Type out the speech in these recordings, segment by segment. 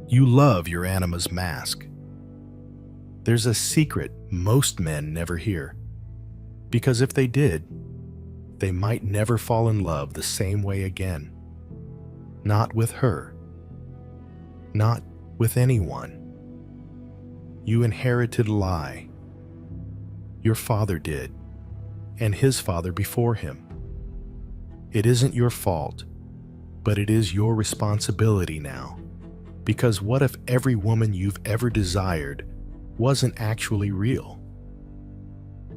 You love your anima's mask. There's a secret most men never hear, because if they did, they might never fall in love the same way again. Not with her. Not with anyone. You inherited a lie. Your father did, and his father before him. It isn't your fault, but it is your responsibility now. Because what if every woman you've ever desired wasn't actually real?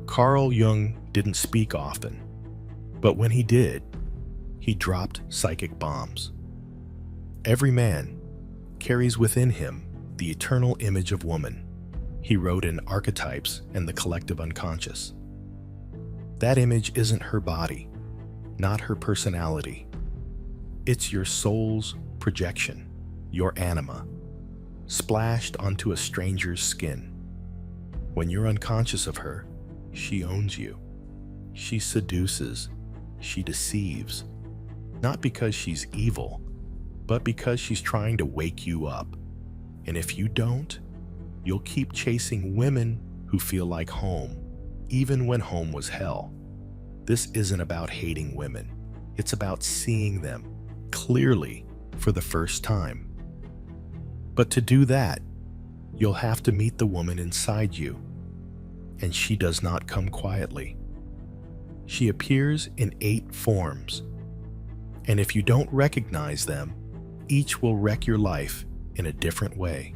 Carl Jung didn't speak often, but when he did, he dropped psychic bombs. Every man carries within him the eternal image of woman. He wrote in Archetypes and the Collective Unconscious. That image isn't her body, not her personality. It's your soul's projection, your anima, splashed onto a stranger's skin. When you're unconscious of her, she owns you. She seduces, she deceives, not because she's evil, but because she's trying to wake you up. And if you don't, you'll keep chasing women who feel like home, even when home was hell. This isn't about hating women. It's about seeing them clearly for the first time. But to do that, you'll have to meet the woman inside you. And she does not come quietly. She appears in 8 forms. And if you don't recognize them, each will wreck your life in a different way.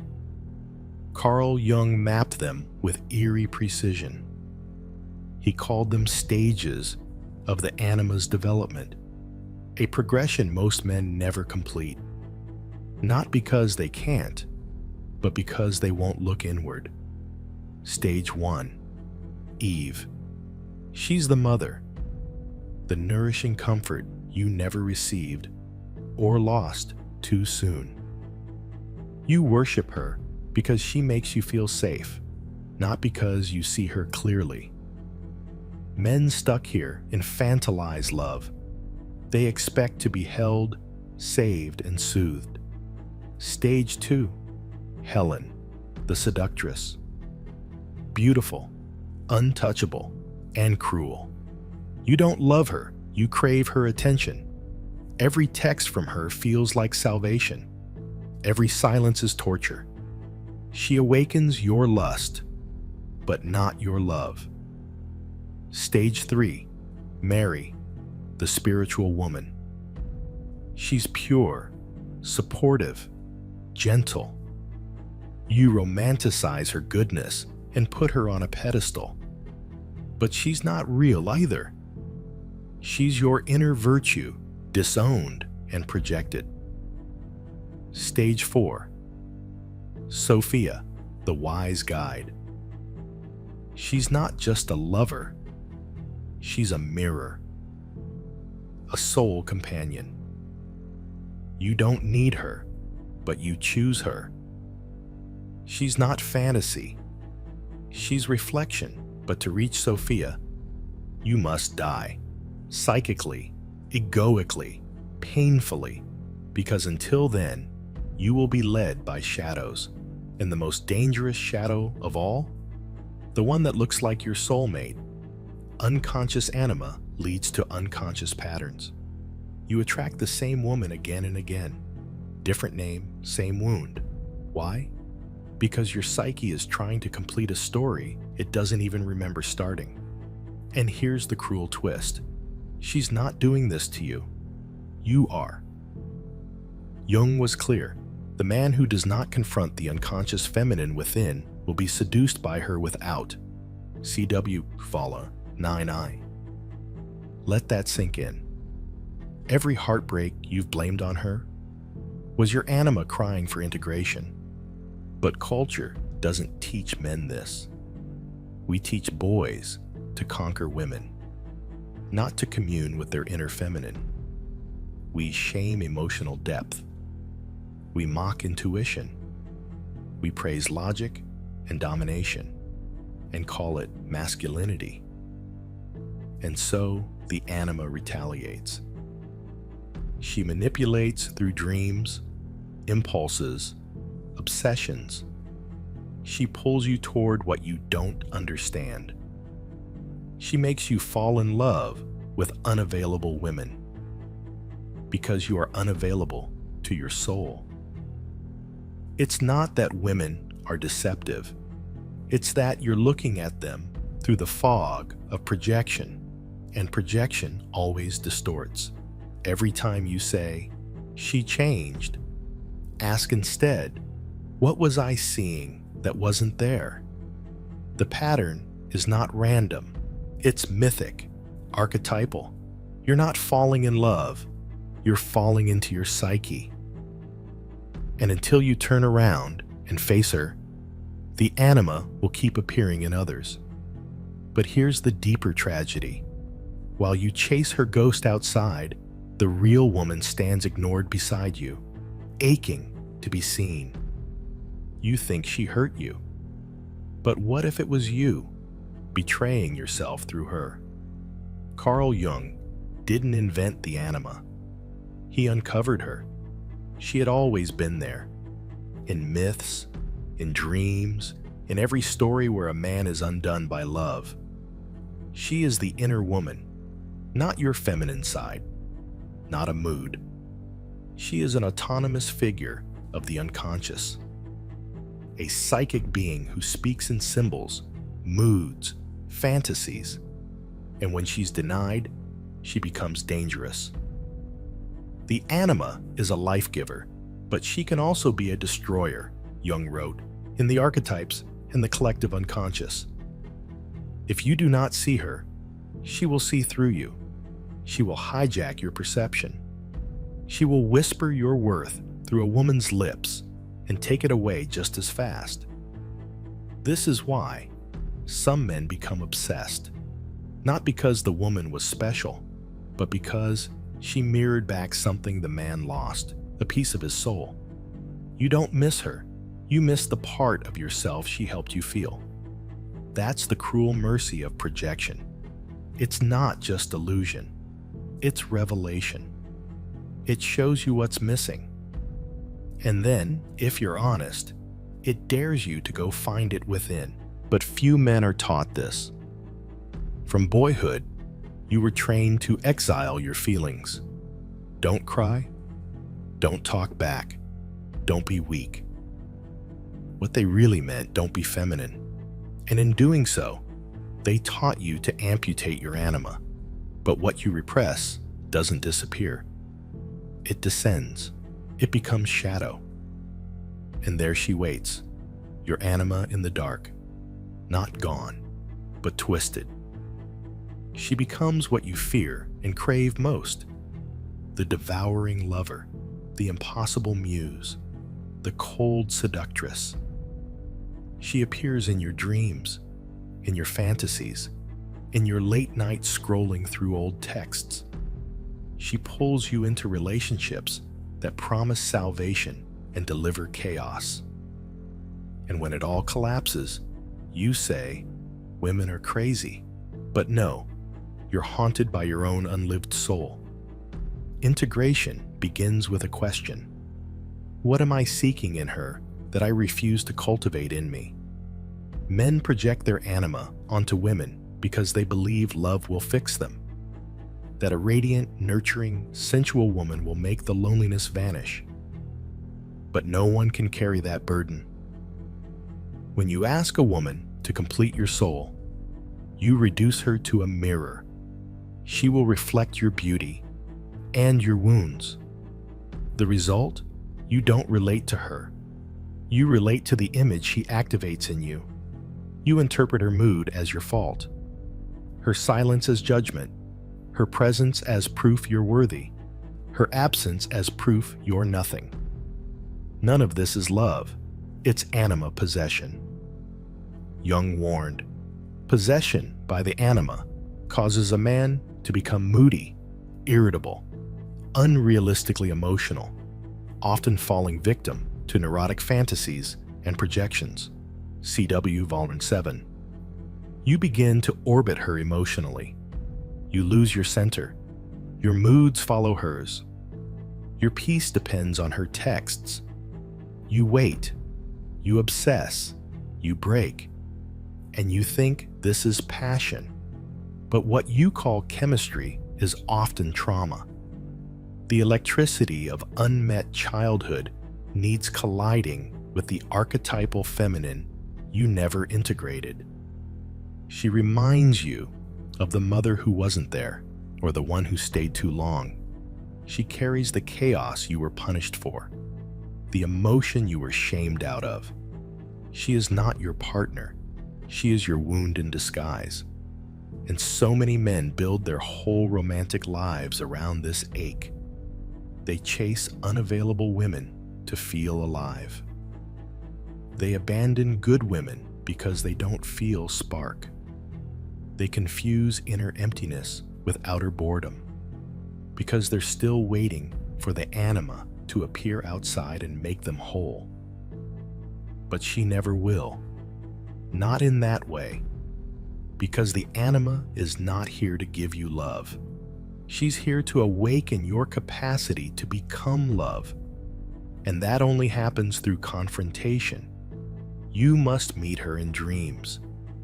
Carl Jung mapped them with eerie precision. He called them stages of the anima's development, a progression most men never complete. Not because they can't, but because they won't look inward. Stage 1. Eve. She's the mother, the nourishing comfort you never received or lost too soon. You worship her because she makes you feel safe, not because you see her clearly. Men stuck here infantilize love. They expect to be held, saved, and soothed. Stage 2. Helen, the seductress. Beautiful, untouchable, and cruel. You don't love her, you crave her attention. Every text from her feels like salvation. Every silence is torture. She awakens your lust, but not your love. Stage 3. Mary, the spiritual woman. She's pure, supportive, gentle. You romanticize her goodness and put her on a pedestal. But she's not real either. She's your inner virtue, disowned and projected. Stage 4. Sophia, the wise guide. She's not just a lover. She's a mirror, a soul companion. You don't need her, but you choose her. She's not fantasy. She's reflection, but to reach Sophia, you must die. Psychically, egoically, painfully, because until then, you will be led by shadows. And the most dangerous shadow of all? The one that looks like your soulmate. Unconscious anima leads to unconscious patterns. You attract the same woman again and again. Different name, same wound. Why? Because your psyche is trying to complete a story it doesn't even remember starting. And here's the cruel twist. She's not doing this to you. You are. Jung was clear. The man who does not confront the unconscious feminine within will be seduced by her without. CW Fala 9I. Let that sink in. Every heartbreak you've blamed on her was your anima crying for integration. But culture doesn't teach men this. We teach boys to conquer women, not to commune with their inner feminine. We shame emotional depth. We mock intuition. We praise logic and domination and call it masculinity. And so the anima retaliates. She manipulates through dreams, impulses, obsessions. She pulls you toward what you don't understand. She makes you fall in love with unavailable women because you are unavailable to your soul. It's not that women are deceptive. It's that you're looking at them through the fog of projection, and projection always distorts. Every time you say, "She changed," ask instead, "What was I seeing that wasn't there?" The pattern is not random. It's mythic, archetypal. You're not falling in love. You're falling into your psyche. And until you turn around and face her, the anima will keep appearing in others. But here's the deeper tragedy. While you chase her ghost outside, the real woman stands ignored beside you, aching to be seen. You think she hurt you. But what if it was you, betraying yourself through her? Carl Jung didn't invent the anima. He uncovered her. She had always been there. In myths, in dreams, in every story where a man is undone by love. She is the inner woman, not your feminine side, not a mood. She is an autonomous figure of the unconscious, a psychic being who speaks in symbols, moods, fantasies, and when she's denied, she becomes dangerous. The anima is a life giver, but she can also be a destroyer, Jung wrote, in the archetypes and the collective unconscious. If you do not see her, she will see through you. She will hijack your perception. She will whisper your worth through a woman's lips and take it away just as fast. This is why some men become obsessed, not because the woman was special, but because she mirrored back something the man lost, a piece of his soul. You don't miss her. You miss the part of yourself she helped you feel. That's the cruel mercy of projection. It's not just illusion. It's revelation. It shows you what's missing. And then, if you're honest, it dares you to go find it within. But few men are taught this. From boyhood, you were trained to exile your feelings. Don't cry. Don't talk back. Don't be weak. What they really meant, don't be feminine. And in doing so, they taught you to amputate your anima. But what you repress doesn't disappear. It descends. It becomes shadow. And there she waits, your anima in the dark, not gone, but twisted. She becomes what you fear and crave most, the devouring lover, the impossible muse, the cold seductress. She appears in your dreams, in your fantasies, in your late night scrolling through old texts. She pulls you into relationships that promise salvation and deliver chaos. And when it all collapses, you say, women are crazy. But no, you're haunted by your own unlived soul. Integration begins with a question. What am I seeking in her that I refuse to cultivate in me? Men project their anima onto women because they believe love will fix them, that a radiant, nurturing, sensual woman will make the loneliness vanish. But no one can carry that burden. When you ask a woman to complete your soul, you reduce her to a mirror. She will reflect your beauty and your wounds. The result? You don't relate to her. You relate to the image she activates in you. You interpret her mood as your fault, her silence as judgment, her presence as proof you're worthy, her absence as proof you're nothing. None of this is love. It's anima possession. Jung warned, possession by the anima causes a man to become moody, irritable, unrealistically emotional, often falling victim to neurotic fantasies and projections. CW Volume 7. You begin to orbit her emotionally. You lose your center. Your moods follow hers. Your peace depends on her texts. You wait You obsess, you break, and you think this is passion. But what you call chemistry is often trauma. The electricity of unmet childhood needs colliding with the archetypal feminine you never integrated. She reminds you of the mother who wasn't there, or the one who stayed too long. She carries the chaos you were punished for, the emotion you were shamed out of. She is not your partner. She is your wound in disguise. And so many men build their whole romantic lives around this ache. They chase unavailable women to feel alive. They abandon good women because they don't feel spark. They confuse inner emptiness with outer boredom because they're still waiting for the anima to appear outside and make them whole. But she never will. Not in that way. Because the anima is not here to give you love. She's here to awaken your capacity to become love. And that only happens through confrontation. You must meet her in dreams,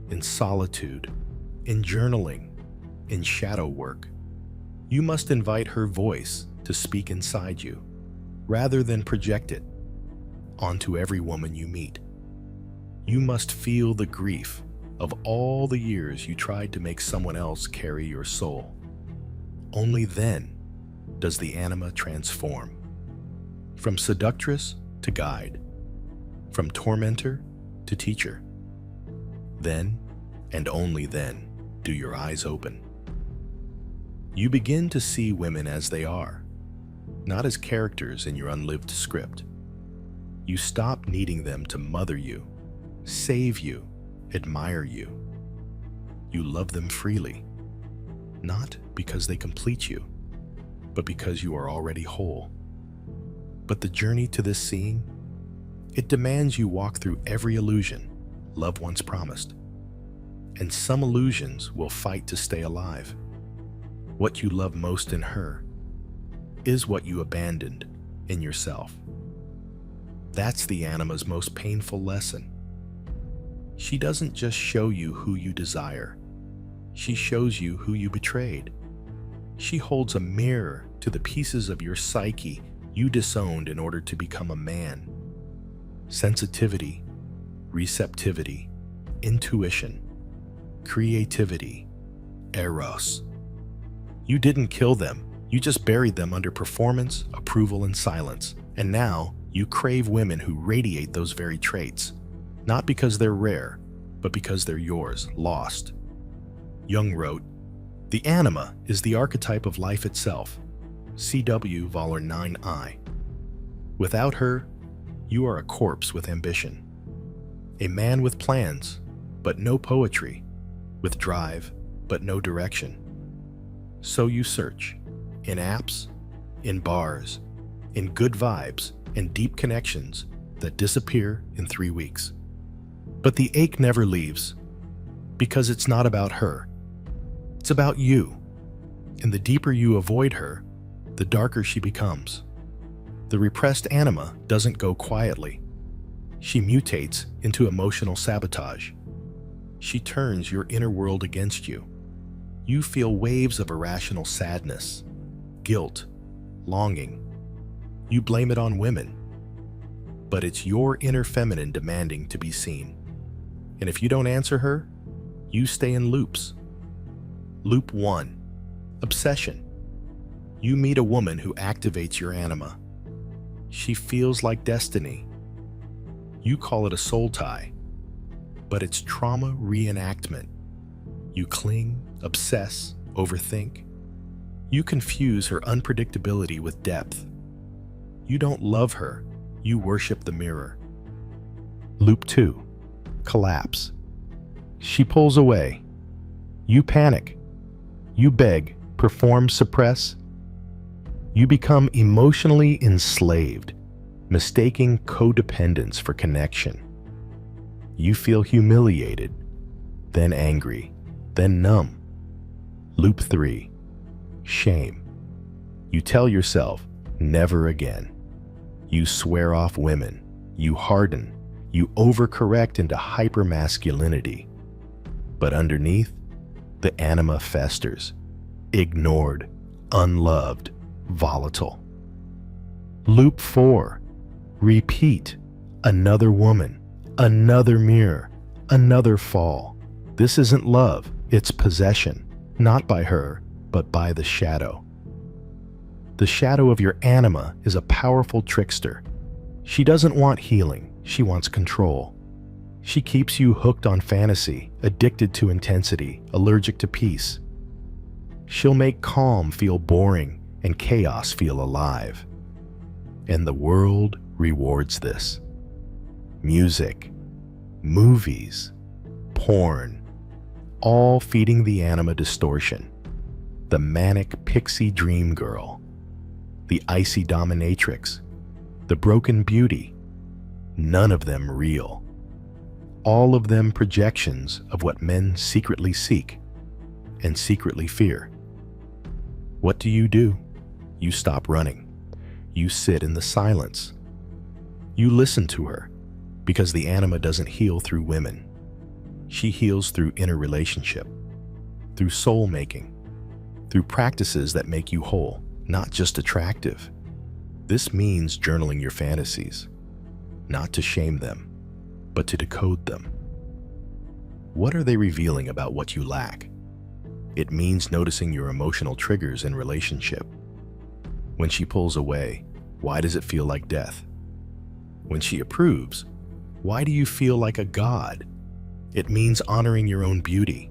in solitude, in journaling, in shadow work. You must invite her voice to speak inside you, rather than project it onto every woman you meet. You must feel the grief of all the years you tried to make someone else carry your soul. Only then does the anima transform. From seductress to guide, from tormentor to teacher. Then, and only then, do your eyes open. You begin to see women as they are, not as characters in your unlived script. You stop needing them to mother you, save you, admire you. You love them freely, not because they complete you, but because you are already whole. But the journey to this seeing, it demands you walk through every illusion love once promised. And some illusions will fight to stay alive. What you love most in her is what you abandoned in yourself. That's the anima's most painful lesson. She doesn't just show you who you desire. She shows you who you betrayed. She holds a mirror to the pieces of your psyche you disowned in order to become a man. Sensitivity, receptivity, intuition, creativity, eros. You didn't kill them. You just buried them under performance, approval, and silence. And now you crave women who radiate those very traits. Not because they're rare, but because they're yours, lost. Jung wrote, "The anima is the archetype of life itself." CW Vol. 9I. Without her, you are a corpse with ambition. A man with plans, but no poetry. With drive, but no direction. So you search, in apps, in bars, in good vibes, and deep connections that disappear in 3 weeks. But the ache never leaves, because it's not about her. It's about you. And the deeper you avoid her, the darker she becomes. The repressed anima doesn't go quietly. She mutates into emotional sabotage. She turns your inner world against you. You feel waves of irrational sadness, guilt, longing. You blame it on women. But it's your inner feminine demanding to be seen. And if you don't answer her, you stay in loops. Loop 1. Obsession. You meet a woman who activates your anima. She feels like destiny. You call it a soul tie, but it's trauma reenactment. You cling, obsess, overthink. You confuse her unpredictability with depth. You don't love her, you worship the mirror. Loop 2. Collapse. She pulls away. You panic. You beg, perform, suppress. You become emotionally enslaved, mistaking codependence for connection. You feel humiliated, then angry, then numb. Loop 3. Shame. You tell yourself, never again. You swear off women. You harden. You overcorrect into hypermasculinity. But underneath, the anima festers, ignored, unloved, volatile. Loop 4. Repeat. Another woman, another mirror, another fall. This isn't love, it's possession, not by her, but by the shadow. The shadow of your anima is a powerful trickster. She doesn't want healing, she wants control. She keeps you hooked on fantasy, addicted to intensity, allergic to peace. She'll make calm feel boring and chaos feel alive. And the world rewards this. Music, movies, porn, all feeding the anima distortion. The manic pixie dream girl, the icy dominatrix, the broken beauty, none of them real. All of them projections of what men secretly seek and secretly fear. What do? You stop running. You sit in the silence. You listen to her, because the anima doesn't heal through women. She heals through inner relationship, through soul making, through practices that make you whole, not just attractive. This means journaling your fantasies, not to shame them, but to decode them. What are they revealing about what you lack? It means noticing your emotional triggers in relationship. When she pulls away, why does it feel like death? When she approves, why do you feel like a god? It means honoring your own beauty,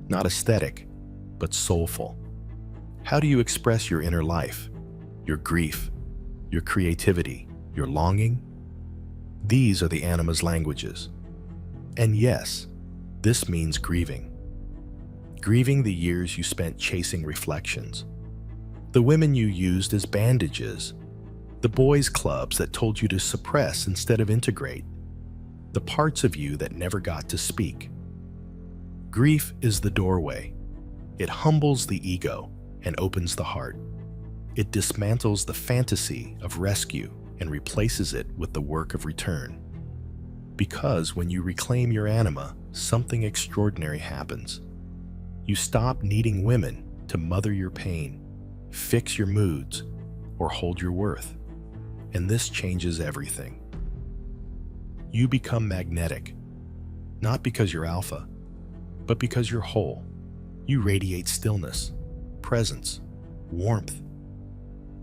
not aesthetic, but soulful. How do you express your inner life, your grief, your creativity, your longing? These are the anima's languages. And yes, this means grieving. Grieving the years you spent chasing reflections, the women you used as bandages, the boys' clubs that told you to suppress instead of integrate, the parts of you that never got to speak. Grief is the doorway. It humbles the ego and opens the heart. It dismantles the fantasy of rescue and replaces it with the work of return. Because when you reclaim your anima, something extraordinary happens. You stop needing women to mother your pain, fix your moods, or hold your worth. And this changes everything. You become magnetic, not because you're alpha, but because you're whole. You radiate stillness, presence, warmth.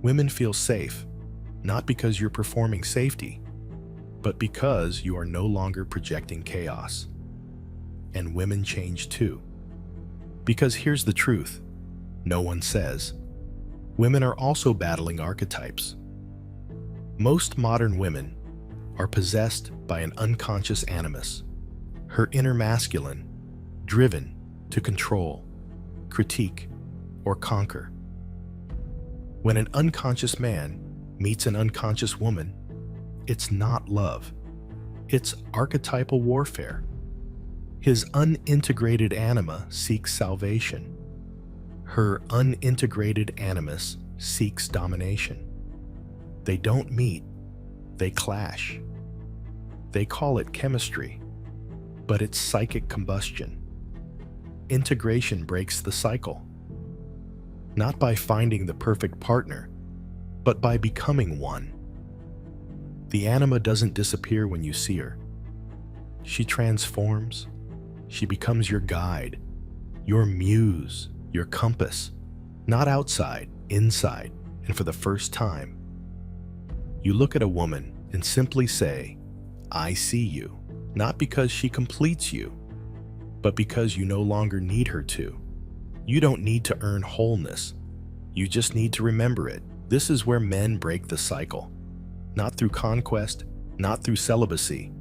Women feel safe, not because you're performing safety, but because you are no longer projecting chaos. And women change too. Because here's the truth, no one says. Women are also battling archetypes. Most modern women are possessed by an unconscious animus, her inner masculine, driven to control, critique, or conquer. When an unconscious man meets an unconscious woman, it's not love. It's archetypal warfare. His unintegrated anima seeks salvation. Her unintegrated animus seeks domination. They don't meet, they clash. They call it chemistry, but it's psychic combustion. Integration breaks the cycle. Not by finding the perfect partner, but by becoming one. The anima doesn't disappear when you see her. She transforms. She becomes your guide, your muse, your compass, not outside, inside, and for the first time. You look at a woman and simply say, I see you, not because she completes you, but because you no longer need her to. You don't need to earn wholeness. You just need to remember it. This is where men break the cycle. Not through conquest, not through celibacy,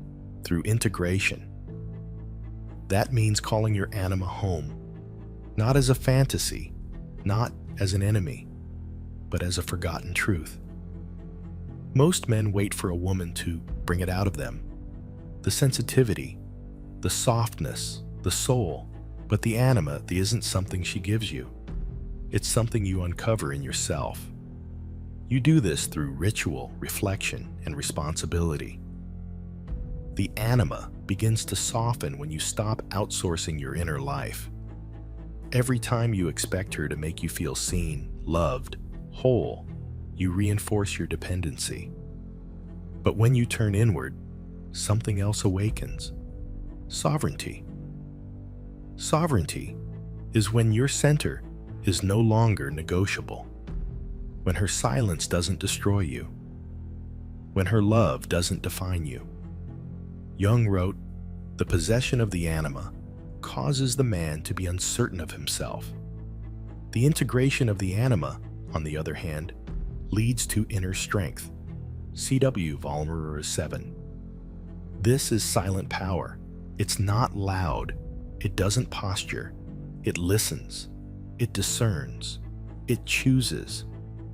through integration. That means calling your anima home, not as a fantasy, not as an enemy, but as a forgotten truth. Most men wait for a woman to bring it out of them. The sensitivity, the softness, the soul, but the anima isn't something she gives you. It's something you uncover in yourself. You do this through ritual, reflection, and responsibility. The anima begins to soften when you stop outsourcing your inner life. Every time you expect her to make you feel seen, loved, whole, you reinforce your dependency. But when you turn inward, something else awakens. Sovereignty. Sovereignty is when your center is no longer negotiable, when her silence doesn't destroy you, when her love doesn't define you. Jung wrote, "The possession of the anima causes the man to be uncertain of himself. The integration of the anima, on the other hand, leads to inner strength." CW Volume 7. This is silent power. It's not loud. It doesn't posture. It listens. It discerns. It chooses.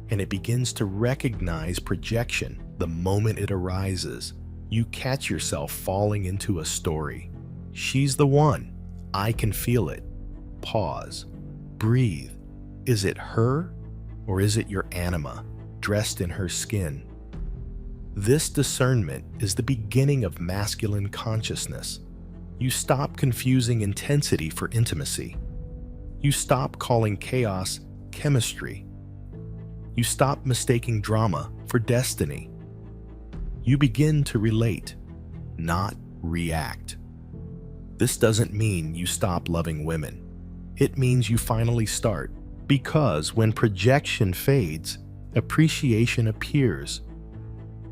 And it begins to recognize projection the moment it arises. You catch yourself falling into a story. She's the one. I can feel it. Pause. Breathe. Is it her, or is it your anima, dressed in her skin? This discernment is the beginning of masculine consciousness. You stop confusing intensity for intimacy. You stop calling chaos chemistry. You stop mistaking drama for destiny. You begin to relate, not react. This doesn't mean you stop loving women. It means you finally start, because when projection fades, appreciation appears.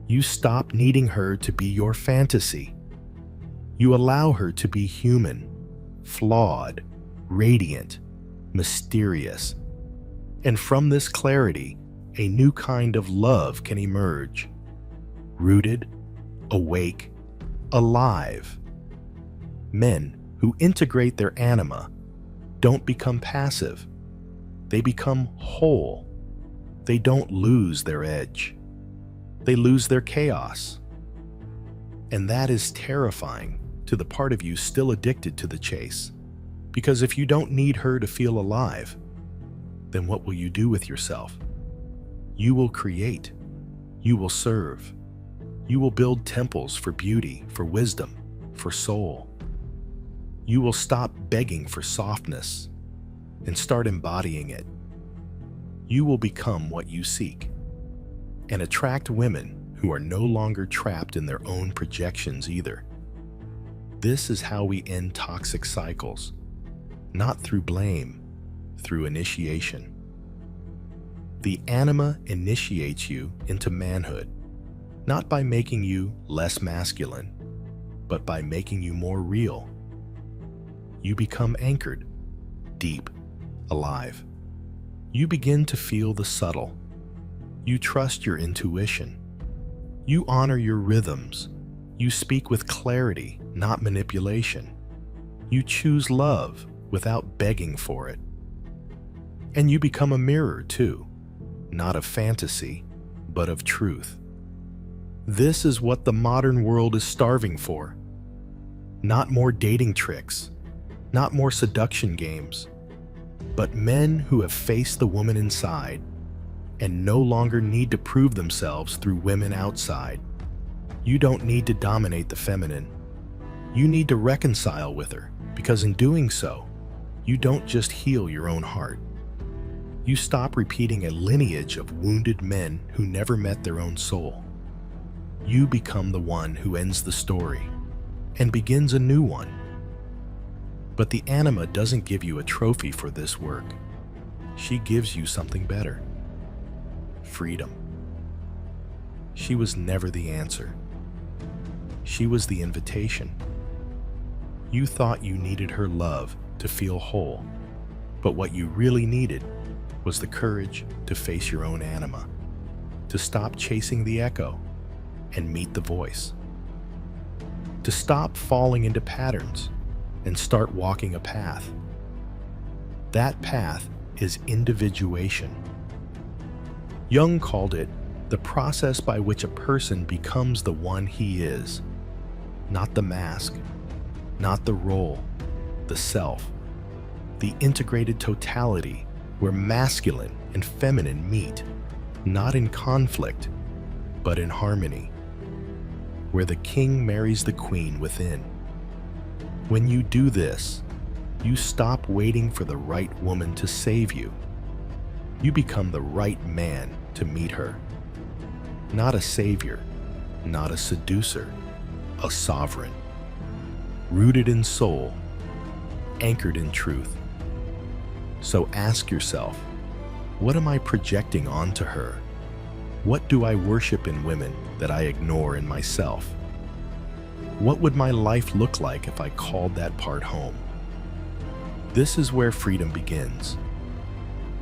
You stop needing her to be your fantasy. You allow her to be human, flawed, radiant, mysterious. And from this clarity, a new kind of love can emerge. Rooted, awake, alive. Men who integrate their anima don't become passive. They become whole. They don't lose their edge. They lose their chaos. And that is terrifying to the part of you still addicted to the chase. Because if you don't need her to feel alive, then what will you do with yourself? You will create. You will serve. You will build temples for beauty, for wisdom, for soul. You will stop begging for softness and start embodying it. You will become what you seek and attract women who are no longer trapped in their own projections either. This is how we end toxic cycles, not through blame, through initiation. The anima initiates you into manhood, not by making you less masculine, but by making you more real. You become anchored, deep, alive. You begin to feel the subtle. You trust your intuition. You honor your rhythms. You speak with clarity, not manipulation. You choose love without begging for it. And you become a mirror too, not of fantasy, but of truth. This is what the modern world is starving for. Not more dating tricks, not more seduction games, but men who have faced the woman inside and no longer need to prove themselves through women outside. You don't need to dominate the feminine. You need to reconcile with her, because in doing so, you don't just heal your own heart. You stop repeating a lineage of wounded men who never met their own soul. You become the one who ends the story and begins a new one. But the anima doesn't give you a trophy for this work. She gives you something better. Freedom. She was never the answer. She was the invitation. You thought you needed her love to feel whole, but what you really needed was the courage to face your own anima, to stop chasing the echo and meet the voice, to stop falling into patterns and start walking a path. That path is individuation. Jung called it the process by which a person becomes the one he is, not the mask, not the role, the self, the integrated totality where masculine and feminine meet, not in conflict, but in harmony. where the king marries the queen within. When you do this, you stop waiting for the right woman to save you. You become the right man to meet her. Not a savior, not a seducer, a sovereign. Rooted in soul, anchored in truth. So ask yourself, what am I projecting onto her? What do I worship in women that I ignore in myself? What would my life look like if I called that part home? This is where freedom begins.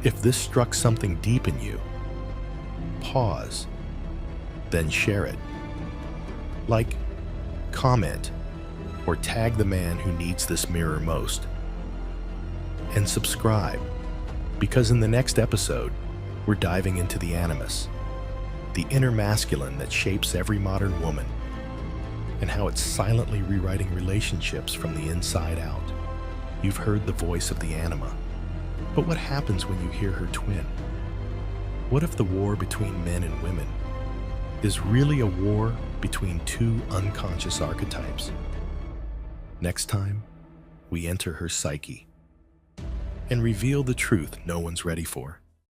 If this struck something deep in you, pause, then share it. Like, comment, or tag the man who needs this mirror most. And subscribe, because in the next episode, we're diving into the animus, the inner masculine that shapes every modern woman, and how it's silently rewriting relationships from the inside out. You've heard the voice of the anima, but what happens when you hear her twin? What if the war between men and women is really a war between two unconscious archetypes? Next time, we enter her psyche and reveal the truth no one's ready for.